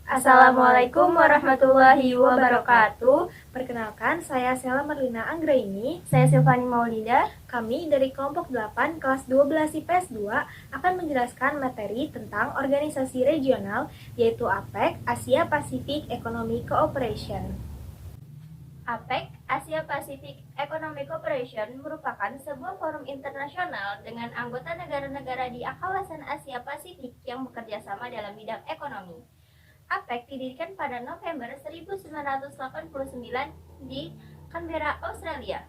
Assalamualaikum warahmatullahi wabarakatuh. Perkenalkan, saya Sela Marlina Anggraini. Saya Silvani Maulida. Kami dari kelompok 8 kelas 12 IPS 2 akan menjelaskan materi tentang organisasi regional yaitu APEC, Asia Pacific Economic Cooperation. APEC, Asia Pacific Economic Cooperation merupakan sebuah forum internasional dengan anggota negara-negara di kawasan Asia Pasifik yang bekerja sama dalam bidang ekonomi. APEC didirikan pada November 1989 di Canberra, Australia.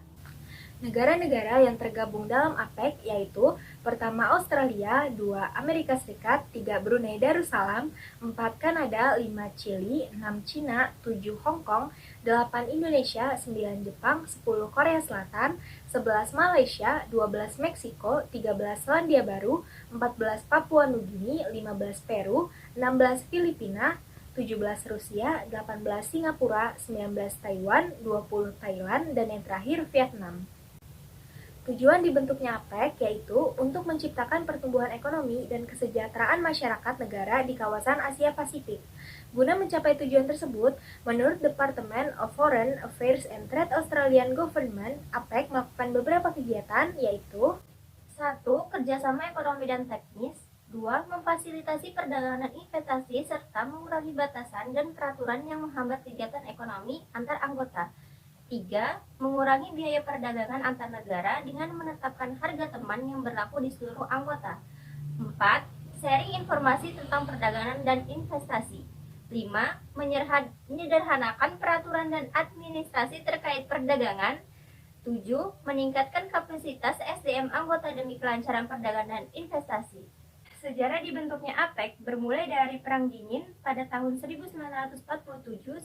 Negara-negara yang tergabung dalam APEC yaitu pertama Australia, 2 Amerika Serikat, 3 Brunei Darussalam, 4 Kanada, 5 Chili, 6 Cina, 7 Hong Kong, 8 Indonesia, 9 Jepang, 10 Korea Selatan, 11 Malaysia, 12 Meksiko, 13 Selandia Baru, 14 Papua Nugini, 15 Peru, 16 Filipina, 17 Rusia, 18 Singapura, 19 Taiwan, 20 Thailand, dan yang terakhir Vietnam. Tujuan dibentuknya APEC yaitu untuk menciptakan pertumbuhan ekonomi dan kesejahteraan masyarakat negara di kawasan Asia Pasifik. Guna mencapai tujuan tersebut, menurut Department of Foreign Affairs and Trade Australian Government, APEC melakukan beberapa kegiatan yaitu 1. Kerjasama ekonomi dan teknis. 2. Memfasilitasi perdagangan dan investasi serta mengurangi batasan dan peraturan yang menghambat kegiatan ekonomi antar anggota. 3. Mengurangi biaya perdagangan antar negara dengan menetapkan harga teman yang berlaku di seluruh anggota. 4. Sharing informasi tentang perdagangan dan investasi. 5. Menyederhanakan peraturan dan administrasi terkait perdagangan. 7. Meningkatkan kapasitas SDM anggota demi kelancaran perdagangan dan investasi. Sejarah dibentuknya APEC bermulai dari Perang Dingin pada tahun 1947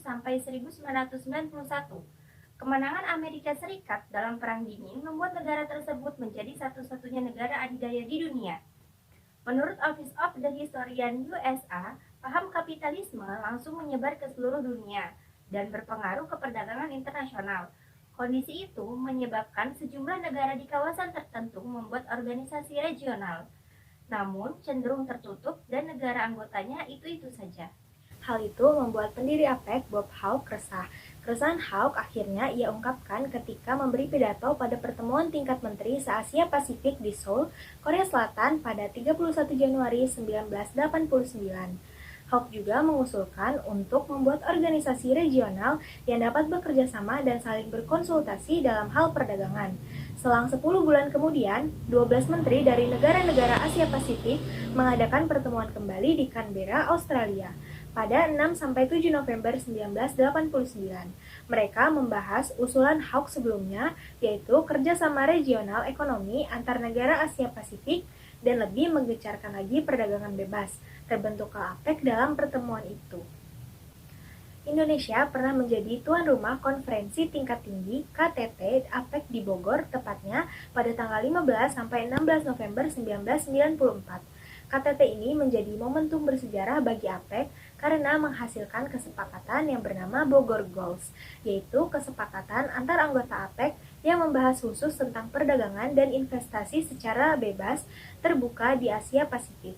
sampai 1991. Kemenangan Amerika Serikat dalam Perang Dingin membuat negara tersebut menjadi satu-satunya negara adidaya di dunia. Menurut Office of the Historian USA, paham kapitalisme langsung menyebar ke seluruh dunia dan berpengaruh ke perdagangan internasional. Kondisi itu menyebabkan sejumlah negara di kawasan tertentu membuat organisasi regional, namun cenderung tertutup dan negara anggotanya itu-itu saja. Hal itu membuat pendiri APEC, Bob Hawke, resah. Keresahan Hawke akhirnya ia ungkapkan ketika memberi pidato pada pertemuan tingkat menteri se-Asia Pasifik di Seoul, Korea Selatan pada 31 Januari 1989. Hawke juga mengusulkan untuk membuat organisasi regional yang dapat bekerja sama dan saling berkonsultasi dalam hal perdagangan. Selang 10 bulan kemudian, 12 menteri dari negara-negara Asia Pasifik mengadakan pertemuan kembali di Canberra, Australia pada 6-7 November 1989. Mereka membahas usulan Hawke sebelumnya, yaitu kerjasama regional ekonomi antar negara Asia Pasifik dan lebih menggencarkan lagi perdagangan bebas. Terbentuklah APEC dalam pertemuan itu. Indonesia pernah menjadi tuan rumah konferensi tingkat tinggi KTT APEC di Bogor, tepatnya pada tanggal 15-16 November 1994. KTT ini menjadi momentum bersejarah bagi APEC karena menghasilkan kesepakatan yang bernama Bogor Goals, yaitu kesepakatan antar anggota APEC yang membahas khusus tentang perdagangan dan investasi secara bebas terbuka di Asia Pasifik.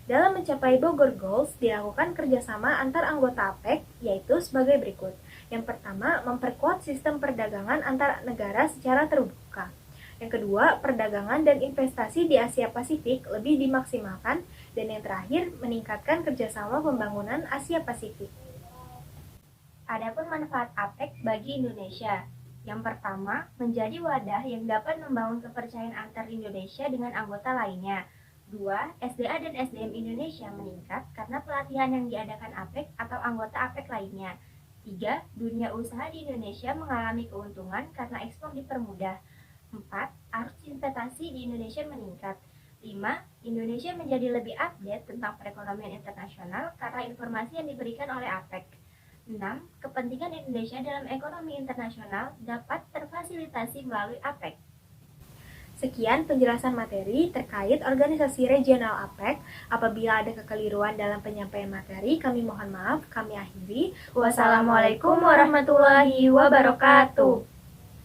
Dalam mencapai Bogor Goals, dilakukan kerjasama antar anggota APEC, yaitu sebagai berikut. Yang pertama, memperkuat sistem perdagangan antar negara secara terbuka. Yang kedua, perdagangan dan investasi di Asia Pasifik lebih dimaksimalkan. Dan yang terakhir, meningkatkan kerjasama pembangunan Asia Pasifik. Adapun manfaat APEC bagi Indonesia. Yang pertama, menjadi wadah yang dapat membangun kepercayaan antar Indonesia dengan anggota lainnya. 2. SDA dan SDM Indonesia meningkat karena pelatihan yang diadakan APEC atau anggota APEC lainnya. 3. Dunia usaha di Indonesia mengalami keuntungan karena ekspor dipermudah. 4. Arus investasi di Indonesia meningkat. 5. Indonesia menjadi lebih update tentang perekonomian internasional karena informasi yang diberikan oleh APEC. 6. Kepentingan Indonesia dalam ekonomi internasional dapat terfasilitasi melalui APEC. Sekian penjelasan materi terkait organisasi regional APEC. Apabila ada kekeliruan dalam penyampaian materi, kami mohon maaf. Kami akhiri. Wassalamualaikum warahmatullahi wabarakatuh.